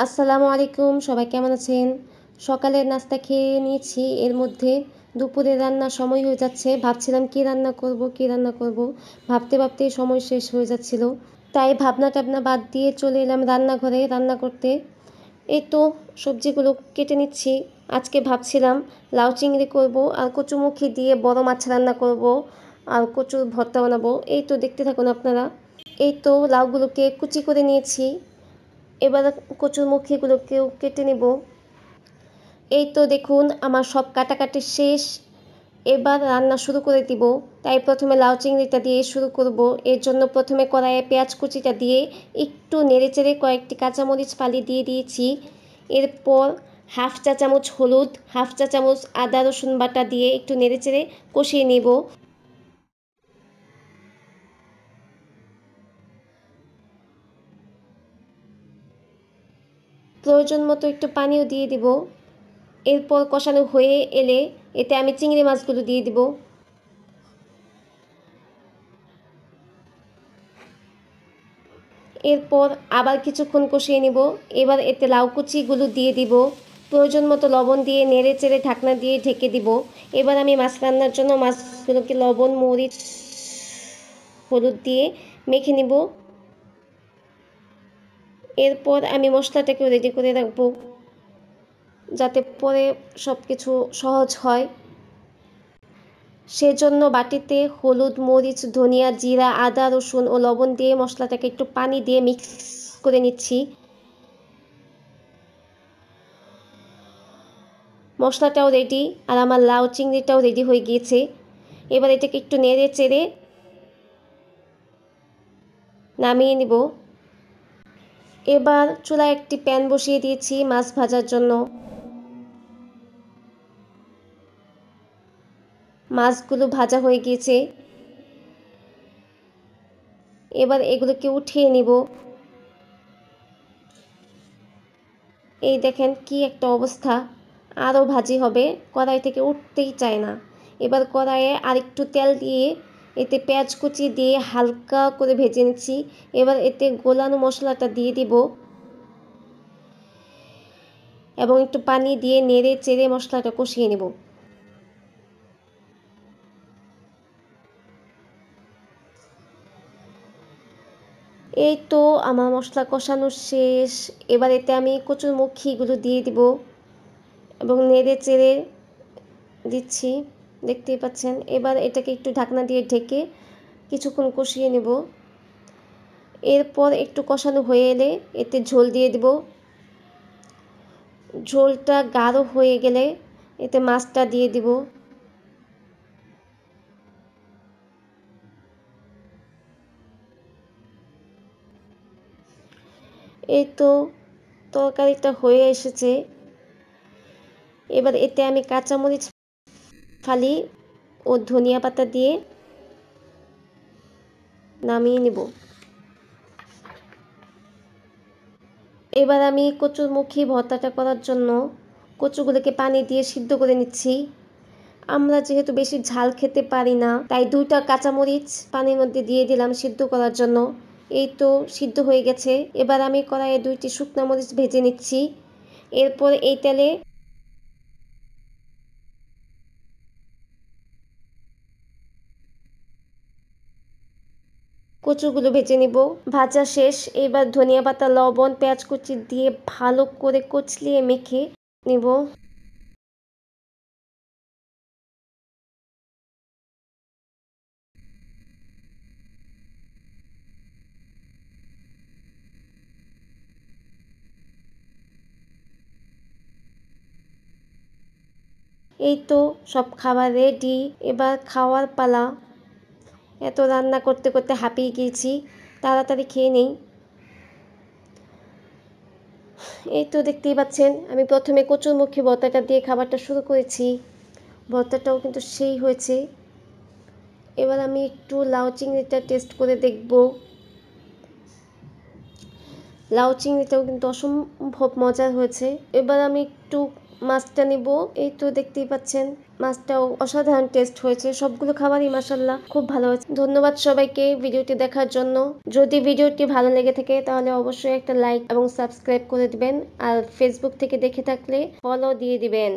আসসালামু আলাইকুম, সবাই কেমন আছেন? সকালের নাস্তা খেয়ে নিয়েছি, এর মধ্যে দুপুরের রান্নার সময় হয়ে যাচ্ছে। ভাবছিলাম কী রান্না করব ভাবতে ভাবতেই সময় শেষ হয়ে যাচ্ছিল। তাই ভাবনা টাবনা বাদ দিয়ে চলে এলাম রান্নাঘরে রান্না করতে। এই তো সবজিগুলো কেটে নিচ্ছি। আজকে ভাবছিলাম লাউ চিংড়ি করব আর কচুমুখী দিয়ে বড় মাছ রান্না করব আর কচুর ভর্তা বানাবো। এই তো দেখতে থাকুন আপনারা। এই তো লাউগুলোকে কুচি করে নিয়েছি, এবার কচুরমুখীগুলোকেও কেটে নেব। এই তো দেখুন আমার সব কাটাকাটি শেষ, এবার রান্না শুরু করে দিব। তাই প্রথমে লাউ চিংড়িটা দিয়ে শুরু করব। এর জন্য প্রথমে কড়াইয়ে পেঁয়াজ কুচিটা দিয়ে একটু নেড়েচেড়ে কয়েকটি কাঁচামরিচ ফালি দিয়ে দিয়েছি। এরপর হাফ চা চামচ হলুদ, হাফ চা চামচ আদা রসুন বাটা দিয়ে একটু নেড়েচেড়ে কষিয়ে নেব। প্রয়োজন মতো একটু পানিও দিয়ে দিব। এরপর কষানো হয়ে এলে এতে আমি চিংড়ি মাছগুলো দিয়ে দিব। এরপর আবার কিছুক্ষণ কষিয়ে নিব। এবার এতে লাউ কুচিগুলো দিয়ে দিব। প্রয়োজন মতো লবণ দিয়ে নেড়ে চেড়ে ঢাকনা দিয়ে ঢেকে দিব। এবার আমি মাছ রান্নার জন্য মাছগুলোকে লবণ মরিচ হলুদ দিয়ে মেখে নিব। এরপর আমি মশলাটাকেও রেডি করে রাখবো, যাতে পরে সব কিছু সহজ হয়। সেজন্য বাটিতে হলুদ মরিচ ধনিয়া জিরা আদা রসুন ও লবণ দিয়ে মশলাটাকে একটু পানি দিয়ে মিক্স করে নিচ্ছি। মশলাটাও রেডি আর আমার লাউ চিংড়িটাও রেডি হয়ে গিয়েছে। এবার এটাকে একটু নেড়ে চেড়ে নামিয়ে নিব। এবার চুলায় একটি প্যান বসিয়ে দিয়েছি মাছ ভাজার জন্য। মাছগুলো ভাজা হয়ে গিয়েছে, এবার এগুলোকে উঠিয়ে নিব। এই দেখেন কি একটা অবস্থা, আরও ভাজি হবে, কড়াই থেকে উঠতেই চায় না। এবার কড়াইয়ে আরেকটু তেল দিয়ে এতে পেঁয়াজ কুচি দিয়ে হালকা করে ভেজে নিচ্ছি। এবার এতে গোলানো মশলাটা দিয়ে দিব এবং একটু পানি দিয়ে নেড়ে চেড়ে মশলাটা কষিয়ে নেব। এই তো আমার মশলা কষানো শেষ। এবার এতে আমি কচুরমুখীগুলো দিয়ে দিব এবং নেড়ে চেড়ে দিচ্ছি, দেখতেই পাচ্ছেন। এবার এটাকে একটু ঢাকনা দিয়ে ঢেকে কিছুক্ষণ কষিয়ে নেব। এরপর একটু কষানো হয়ে এলে এতে ঝোল দিয়ে দিব। ঝোলটা গাঢ় হয়ে গেলে এতে মাছটা দিয়ে দিব। এই তো তরকারিটা হয়ে এসেছে। এবার এতে আমি কাঁচামরিচ ফালি ও ধনিয়া পাতা দিয়ে নামিয়ে নেব। এবার আমি কচুরমুখী ভর্তাটা করার জন্য কচুগুলোকে পানি দিয়ে সিদ্ধ করে নিচ্ছি। আমরা যেহেতু বেশি ঝাল খেতে পারি না, তাই 2টা কাঁচামরিচ পানির মধ্যে দিয়ে দিলাম সিদ্ধ করার জন্য। এই তো সিদ্ধ হয়ে গেছে। এবার আমি কড়াইয়ে 2টি শুকনো মরিচ ভেজে নিচ্ছি। এরপর এই তেলে কচুগুলো ভেজে নিব। ভাজা শেষ। এবার ধনিয়া পাতা লবণ পেঁয়াজ কুচি দিয়ে ভালো করে কচলিয়ে মেখে নিব। এই তো সব খাবার রেডি, এবার খাওয়ার পালা। এত রান্না করতে করতে হাঁপিয়ে গিয়েছি, তাড়াতাড়ি খেয়ে নেই। এই তো দেখতেই পাচ্ছেন আমি প্রথমে কচুরমুখী ভর্তাটা দিয়ে খাবারটা শুরু করেছি। ভর্তাটাও কিন্তু সেই হয়েছে। এবার আমি একটু লাউ চিংড়িটা টেস্ট করে দেখব। লাউ চিংড়িটাও কিন্তু অসম্ভব মজার হয়েছে। এবার আমি একটু মাছটা নিব। এই তো দেখতেই পাচ্ছেন মাছটাও অসাধারণ টেস্ট হয়েছে, সবগুলো খাবারই মাশাআল্লাহ খুব ভালো হয়েছে। ধন্যবাদ সবাইকে ভিডিওটি দেখার জন্য। যদি ভিডিওটি ভালো লেগে থাকে তাহলে অবশ্যই একটা লাইক এবং সাবস্ক্রাইব করে দিবেন, আর ফেসবুক থেকে দেখে থাকলে ফলো দিয়ে দিবেন।